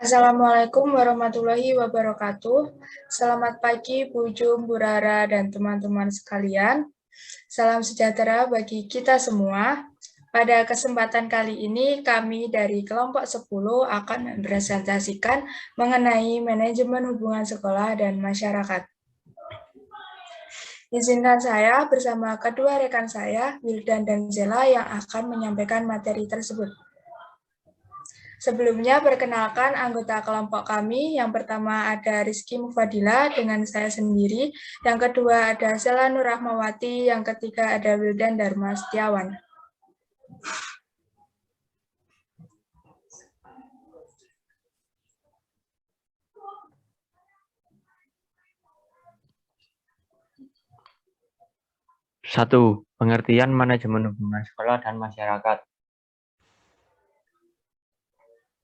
Assalamualaikum warahmatullahi wabarakatuh. Selamat pagi Bu Jum, Bu Rara, dan teman-teman sekalian. Salam sejahtera bagi kita semua. Pada kesempatan kali ini, kami dari kelompok 10 akan mempresentasikan mengenai manajemen hubungan sekolah dan masyarakat. Izinkan saya bersama kedua rekan saya, Wildan dan Zela, yang akan menyampaikan materi tersebut. Sebelumnya, perkenalkan anggota kelompok kami. Yang pertama ada Rizky Mufadila dengan saya sendiri. Yang kedua ada Sela Nur Rahmawati. Yang ketiga ada Wildan Dharma Setiawan. Satu, pengertian manajemen hubungan sekolah dan masyarakat.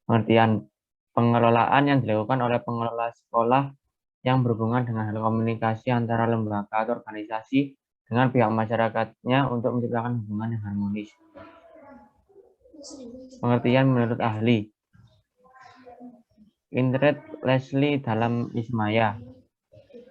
Pengertian pengelolaan yang dilakukan oleh pengelola sekolah yang berhubungan dengan hal komunikasi antara lembaga atau organisasi dengan pihak masyarakatnya untuk menciptakan hubungan yang harmonis. Pengertian menurut ahli. Indred Leslie dalam Ismaya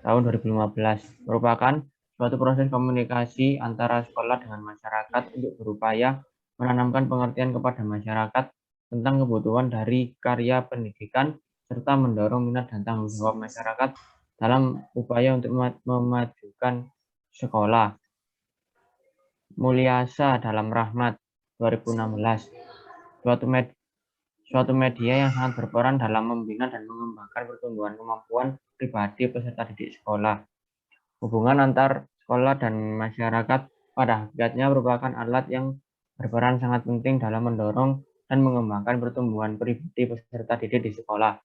tahun 2015 merupakan suatu proses komunikasi antara sekolah dengan masyarakat untuk berupaya menanamkan pengertian kepada masyarakat tentang kebutuhan dari karya pendidikan serta mendorong minat dan tanggung jawab masyarakat dalam upaya untuk memajukan sekolah. Mulyasa dalam Rahmat 2016, suatu media yang sangat berperan dalam membina dan mengembangkan pertumbuhan kemampuan pribadi peserta didik sekolah. Hubungan antar sekolah dan masyarakat pada hakikatnya merupakan alat yang berperan sangat penting dalam mendorong dan mengembangkan pertumbuhan pribadi peserta didik di sekolah.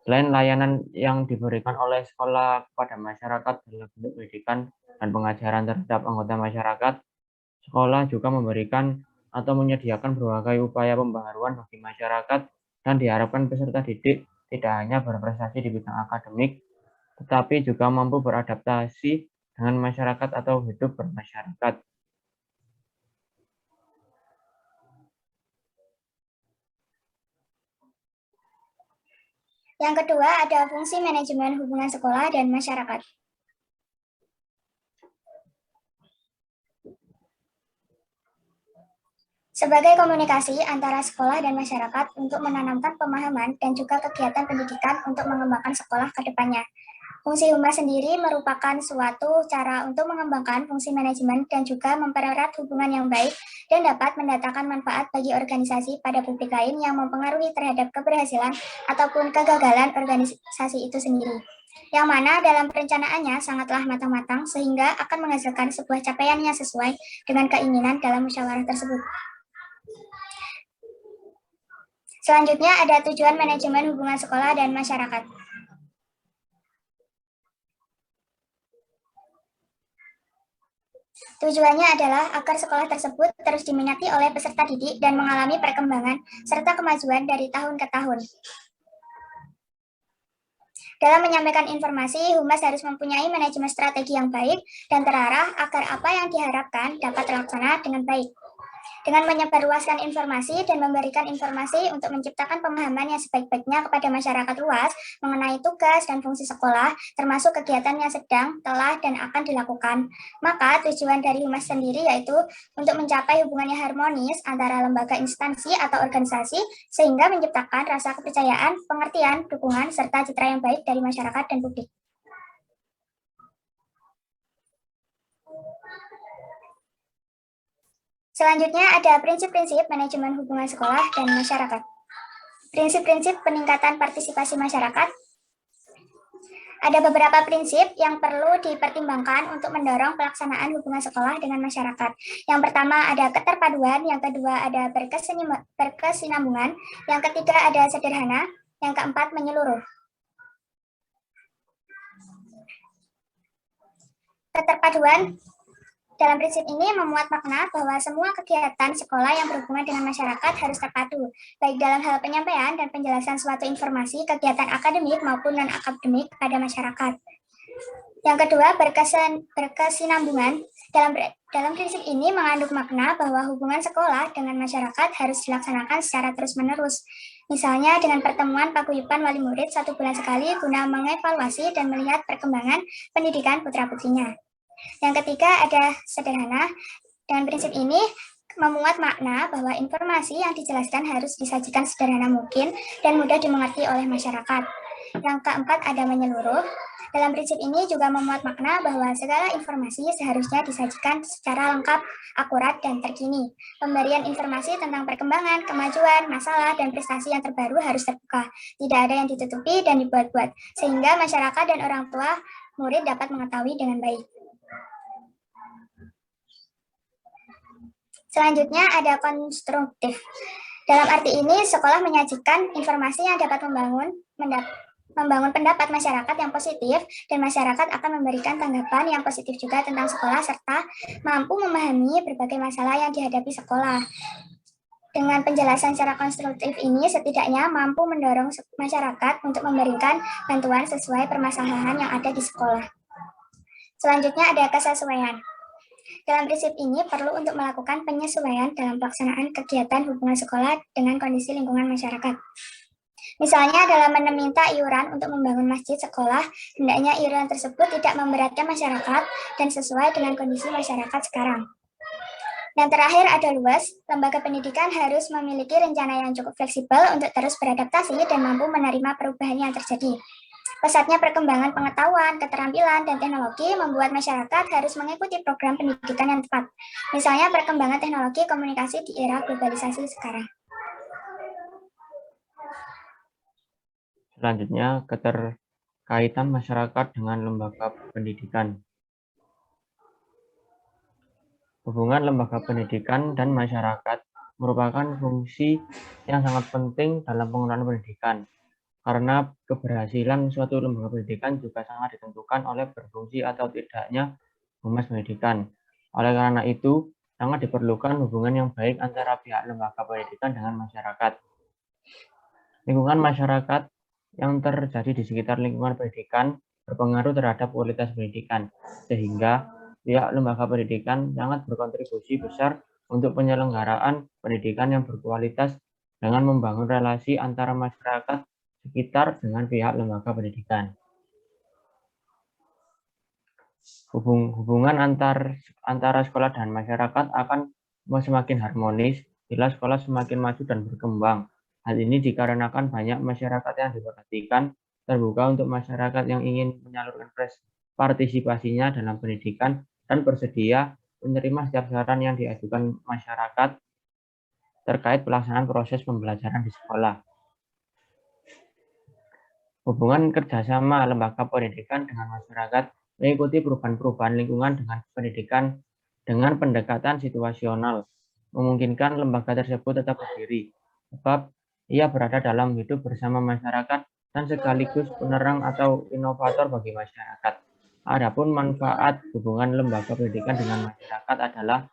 Selain layanan yang diberikan oleh sekolah kepada masyarakat dalam bentuk pendidikan dan pengajaran terhadap anggota masyarakat, sekolah juga memberikan atau menyediakan berbagai upaya pembaharuan bagi masyarakat dan diharapkan peserta didik tidak hanya berprestasi di bidang akademik, tetapi juga mampu beradaptasi dengan masyarakat atau hidup bermasyarakat. Yang kedua ada fungsi manajemen hubungan sekolah dan masyarakat. Sebagai komunikasi antara sekolah dan masyarakat untuk menanamkan pemahaman dan juga kegiatan pendidikan untuk mengembangkan sekolah ke depannya. Fungsi humas sendiri merupakan suatu cara untuk mengembangkan fungsi manajemen dan juga mempererat hubungan yang baik dan dapat mendatangkan manfaat bagi organisasi pada publik lain yang mempengaruhi terhadap keberhasilan ataupun kegagalan organisasi itu sendiri. Yang mana dalam perencanaannya sangatlah matang-matang sehingga akan menghasilkan sebuah capaian yang sesuai dengan keinginan dalam musyawarah tersebut. Selanjutnya ada tujuan manajemen hubungan sekolah dan masyarakat. Tujuannya adalah agar sekolah tersebut terus diminati oleh peserta didik dan mengalami perkembangan serta kemajuan dari tahun ke tahun. Dalam menyampaikan informasi, humas harus mempunyai manajemen strategi yang baik dan terarah agar apa yang diharapkan dapat terlaksana dengan baik. Dengan menyebarluaskan informasi dan memberikan informasi untuk menciptakan pemahaman yang sebaik-baiknya kepada masyarakat luas mengenai tugas dan fungsi sekolah, termasuk kegiatan yang sedang, telah, dan akan dilakukan. Maka tujuan dari humas sendiri yaitu untuk mencapai hubungan yang harmonis antara lembaga instansi atau organisasi, sehingga menciptakan rasa kepercayaan, pengertian, dukungan, serta citra yang baik dari masyarakat dan publik. Selanjutnya ada prinsip-prinsip manajemen hubungan sekolah dan masyarakat. Prinsip-prinsip peningkatan partisipasi masyarakat. Ada beberapa prinsip yang perlu dipertimbangkan untuk mendorong pelaksanaan hubungan sekolah dengan masyarakat. Yang pertama ada keterpaduan, yang kedua ada berkesinambungan, yang ketiga ada sederhana, yang keempat menyeluruh. Keterpaduan dalam prinsip ini memuat makna bahwa semua kegiatan sekolah yang berhubungan dengan masyarakat harus terpadu, baik dalam hal penyampaian dan penjelasan suatu informasi, kegiatan akademik maupun non-akademik pada masyarakat. Yang kedua, berkesinambungan. Dalam prinsip ini mengandung makna bahwa hubungan sekolah dengan masyarakat harus dilaksanakan secara terus-menerus. Misalnya dengan pertemuan paguyuban wali murid 1 bulan sekali guna mengevaluasi dan melihat perkembangan pendidikan putra-putrinya. Yang ketiga ada sederhana. Dengan prinsip ini memuat makna bahwa informasi yang dijelaskan harus disajikan sederhana mungkin dan mudah dimengerti oleh masyarakat. Yang keempat ada menyeluruh. Dalam prinsip ini juga memuat makna bahwa segala informasi seharusnya disajikan secara lengkap, akurat, dan terkini. Pemberian informasi tentang perkembangan, kemajuan, masalah, dan prestasi yang terbaru harus terbuka. Tidak ada yang ditutupi dan dibuat-buat, sehingga masyarakat dan orang tua murid dapat mengetahui dengan baik. Selanjutnya ada konstruktif. Dalam arti ini, sekolah menyajikan informasi yang dapat membangun pendapat masyarakat yang positif, dan masyarakat akan memberikan tanggapan yang positif juga tentang sekolah, serta mampu memahami berbagai masalah yang dihadapi sekolah. Dengan penjelasan secara konstruktif ini, setidaknya mampu mendorong masyarakat untuk memberikan bantuan sesuai permasalahan yang ada di sekolah. Selanjutnya ada kesesuaian. Dalam prinsip ini perlu untuk melakukan penyesuaian dalam pelaksanaan kegiatan hubungan sekolah dengan kondisi lingkungan masyarakat. Misalnya dalam meminta iuran untuk membangun masjid sekolah, hendaknya iuran tersebut tidak memberatkan masyarakat dan sesuai dengan kondisi masyarakat sekarang. Dan terakhir ada luas. Lembaga pendidikan harus memiliki rencana yang cukup fleksibel untuk terus beradaptasi dan mampu menerima perubahan yang terjadi. Pesatnya perkembangan pengetahuan, keterampilan, dan teknologi membuat masyarakat harus mengikuti program pendidikan yang tepat. Misalnya perkembangan teknologi komunikasi di era globalisasi sekarang. Selanjutnya, keterkaitan masyarakat dengan lembaga pendidikan. Hubungan lembaga pendidikan dan masyarakat merupakan fungsi yang sangat penting dalam pengelolaan pendidikan, karena keberhasilan suatu lembaga pendidikan juga sangat ditentukan oleh berfungsi atau tidaknya humas pendidikan. Oleh karena itu, sangat diperlukan hubungan yang baik antara pihak lembaga pendidikan dengan masyarakat. Lingkungan masyarakat yang terjadi di sekitar lingkungan pendidikan berpengaruh terhadap kualitas pendidikan, sehingga pihak lembaga pendidikan sangat berkontribusi besar untuk penyelenggaraan pendidikan yang berkualitas dengan membangun relasi antara masyarakat sekitar dengan pihak lembaga pendidikan. Hubungan antara sekolah dan masyarakat akan semakin harmonis bila sekolah semakin maju dan berkembang. Hal ini dikarenakan banyak masyarakat yang diperhatikan, terbuka untuk masyarakat yang ingin menyalurkan partisipasinya dalam pendidikan, dan bersedia menerima setiap saran yang diajukan masyarakat terkait pelaksanaan proses pembelajaran di sekolah. Hubungan kerjasama lembaga pendidikan dengan masyarakat mengikuti perubahan-perubahan lingkungan dengan pendidikan dengan pendekatan situasional, memungkinkan lembaga tersebut tetap berdiri, sebab ia berada dalam hidup bersama masyarakat dan sekaligus penerang atau inovator bagi masyarakat. Adapun manfaat hubungan lembaga pendidikan dengan masyarakat adalah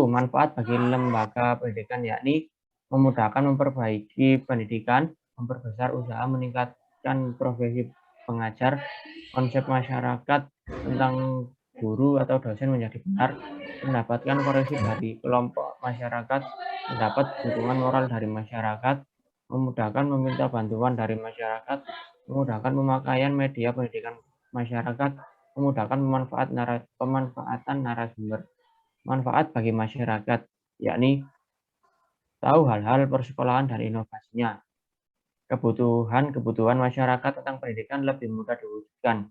manfaat bagi lembaga pendidikan, yakni memudahkan memperbaiki pendidikan, memperbesar usaha meningkatkan profesi pengajar, konsep masyarakat tentang guru atau dosen menjadi benar, mendapatkan koreksi dari kelompok masyarakat, mendapat dukungan moral dari masyarakat, memudahkan meminta bantuan dari masyarakat, memudahkan pemakaian media pendidikan masyarakat, memudahkan pemanfaatan narasumber. Manfaat bagi masyarakat, yakni tahu hal-hal persekolahan dan inovasinya. Kebutuhan masyarakat tentang pendidikan lebih mudah diwujudkan.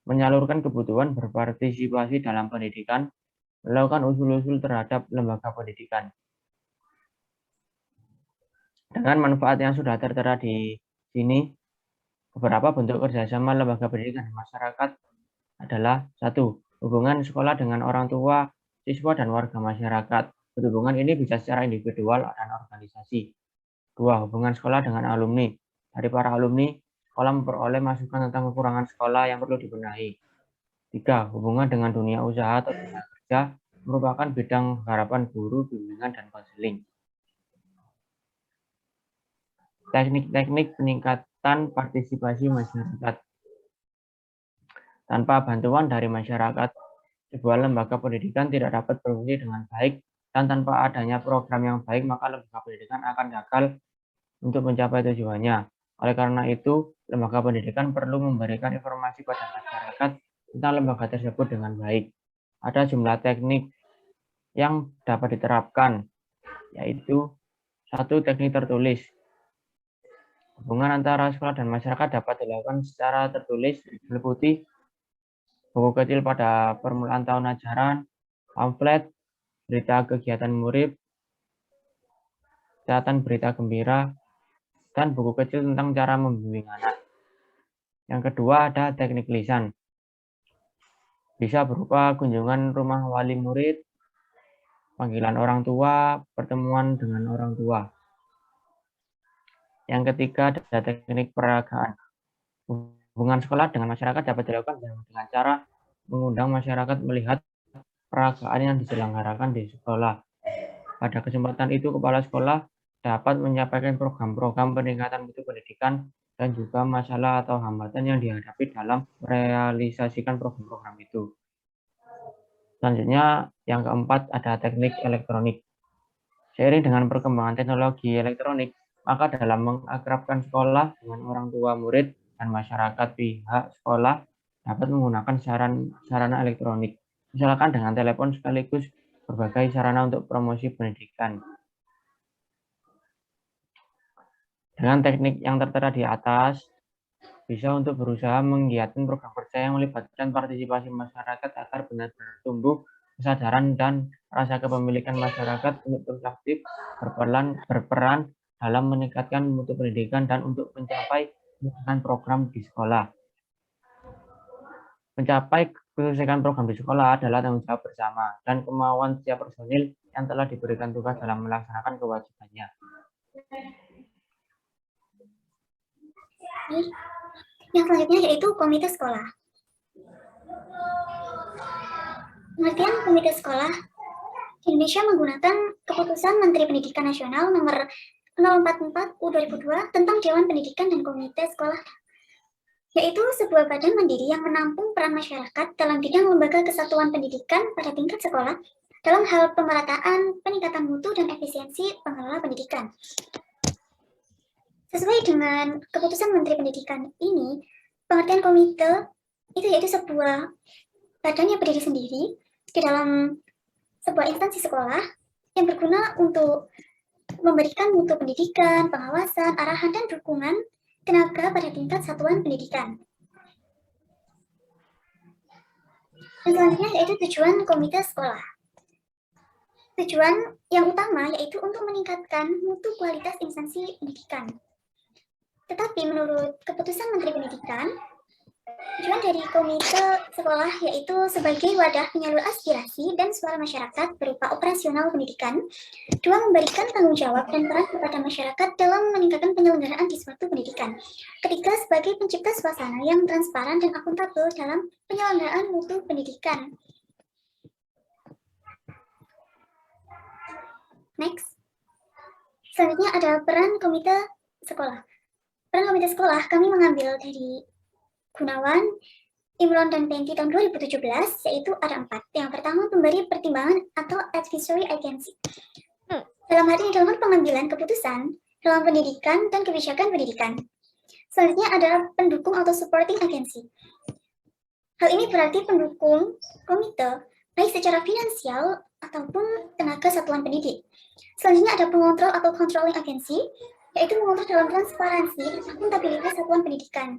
Menyalurkan kebutuhan berpartisipasi dalam pendidikan, melakukan usul-usul terhadap lembaga pendidikan. Dengan manfaat yang sudah tertera di sini, beberapa bentuk kerjasama lembaga pendidikan dan masyarakat adalah: 1. Hubungan sekolah dengan orang tua, siswa, dan warga masyarakat. Hubungan ini bisa secara individual dan organisasi. 2. Hubungan sekolah dengan alumni. Dari para alumni, sekolah memperoleh masukan tentang kekurangan sekolah yang perlu dibenahi. 3. Hubungan dengan dunia usaha atau dunia kerja merupakan bidang harapan guru, bimbingan, dan konseling. Teknik-teknik peningkatan partisipasi masyarakat. Tanpa bantuan dari masyarakat, sebuah lembaga pendidikan tidak dapat berfungsi dengan baik dan tanpa adanya program yang baik, maka lembaga pendidikan akan gagal untuk mencapai tujuannya. Oleh karena itu, lembaga pendidikan perlu memberikan informasi pada masyarakat tentang lembaga tersebut dengan baik. Ada jumlah teknik yang dapat diterapkan, yaitu 1. Teknik tertulis. Hubungan antara sekolah dan masyarakat dapat dilakukan secara tertulis, meliputi buku kecil pada permulaan tahun ajaran, pamflet, berita kegiatan murid, catatan berita gembira, dan buku kecil tentang cara membimbing anak. Yang kedua ada teknik lisan. Bisa berupa kunjungan rumah wali murid, panggilan orang tua, pertemuan dengan orang tua. Yang ketiga ada teknik peragaan. Hubungan sekolah dengan masyarakat dapat dilakukan dengan cara mengundang masyarakat melihat peragaan yang diselenggarakan di sekolah. Pada kesempatan itu, kepala sekolah dapat menyampaikan program-program peningkatan mutu pendidikan dan juga masalah atau hambatan yang dihadapi dalam merealisasikan program-program itu. Selanjutnya, yang keempat ada teknik elektronik. Seiring dengan perkembangan teknologi elektronik, maka dalam mengakrabkan sekolah dengan orang tua murid dan masyarakat, pihak sekolah dapat menggunakan sarana elektronik, misalkan dengan telepon sekaligus berbagai sarana untuk promosi pendidikan. Dengan teknik yang tertera di atas, bisa untuk berusaha menggiatkan program kerja yang melibatkan partisipasi masyarakat agar benar-benar tumbuh kesadaran dan rasa kepemilikan masyarakat untuk terus aktif berperan dalam meningkatkan mutu pendidikan dan untuk mencapai program di sekolah. Mencapai kesuksesan program di sekolah adalah tanggung jawab bersama dan kemauan setiap personil yang telah diberikan tugas dalam melaksanakan kewajibannya. Yang selanjutnya yaitu komite sekolah. Pengertian komite sekolah di Indonesia menggunakan keputusan Menteri Pendidikan Nasional nomor 044 U2002 tentang Dewan Pendidikan dan Komite Sekolah, yaitu sebuah badan mandiri yang menampung peran masyarakat dalam bidang lembaga kesatuan pendidikan pada tingkat sekolah dalam hal pemerataan, peningkatan mutu, dan efisiensi pengelola pendidikan. Sesuai dengan keputusan Menteri Pendidikan ini, pengertian komite itu yaitu sebuah badan yang berdiri sendiri di dalam sebuah instansi sekolah yang berguna untuk memberikan mutu pendidikan, pengawasan, arahan, dan dukungan tenaga pada tingkat satuan pendidikan. Dan selanjutnya yaitu tujuan komite sekolah. Tujuan yang utama yaitu untuk meningkatkan mutu kualitas instansi pendidikan. Tetapi menurut keputusan Menteri Pendidikan, tujuan dari komite sekolah yaitu sebagai wadah penyalur aspirasi dan suara masyarakat berupa operasional pendidikan, 2. memberikan tanggung jawab dan peran kepada masyarakat dalam meningkatkan penyelenggaraan di suatu pendidikan, 3. sebagai pencipta suasana yang transparan dan akuntabel dalam penyelenggaraan mutu pendidikan. Next. Selanjutnya ada peran komite sekolah. Peran komite sekolah kami mengambil dari Gunawan, Imron, dan Penti tahun 2017, yaitu ada 4. Yang pertama, pemberi pertimbangan atau advisory agency. Dalam hal ini dalam pengambilan keputusan dalam pendidikan dan kebijakan pendidikan. Selanjutnya adalah pendukung atau supporting agency. Hal ini berarti pendukung komite, baik secara finansial ataupun tenaga satuan pendidik. Selanjutnya ada pengontrol atau controlling agency, yaitu mengontrol dalam transparansi dan akuntabilitas satuan pendidikan.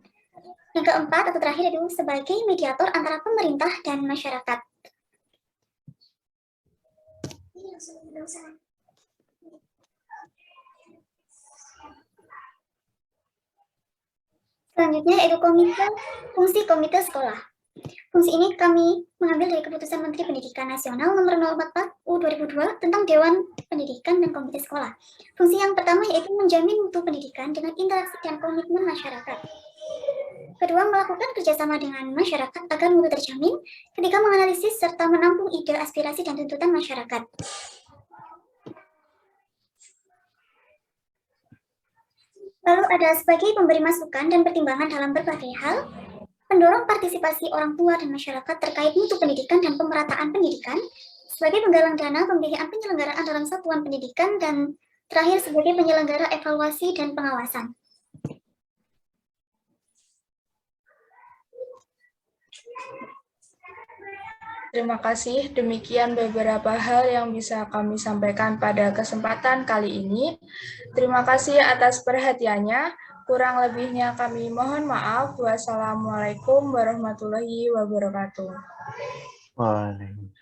Yang keempat atau terakhir itu sebagai mediator antara pemerintah dan masyarakat. Selanjutnya yaitu fungsi komite sekolah. Fungsi ini kami mengambil dari keputusan Menteri Pendidikan Nasional nomor 044 U2002 tentang Dewan Pendidikan dan Komite Sekolah. Fungsi yang pertama yaitu menjamin mutu pendidikan dengan interaksi dan komitmen masyarakat. Kedua, melakukan kerjasama dengan masyarakat agar mutu terjamin. Ketiga, menganalisis serta menampung ide, aspirasi, dan tuntutan masyarakat. Lalu ada sebagai pemberi masukan dan pertimbangan dalam berbagai hal, pendorong partisipasi orang tua dan masyarakat terkait mutu pendidikan dan pemerataan pendidikan, sebagai penggalang dana pembiayaan penyelenggaraan dalam satuan pendidikan, dan terakhir sebagai penyelenggara evaluasi dan pengawasan. Terima kasih. Demikian beberapa hal yang bisa kami sampaikan pada kesempatan kali ini. Terima kasih atas perhatiannya. Kurang lebihnya kami mohon maaf. Wassalamualaikum warahmatullahi wabarakatuh. Waalaikumsalam.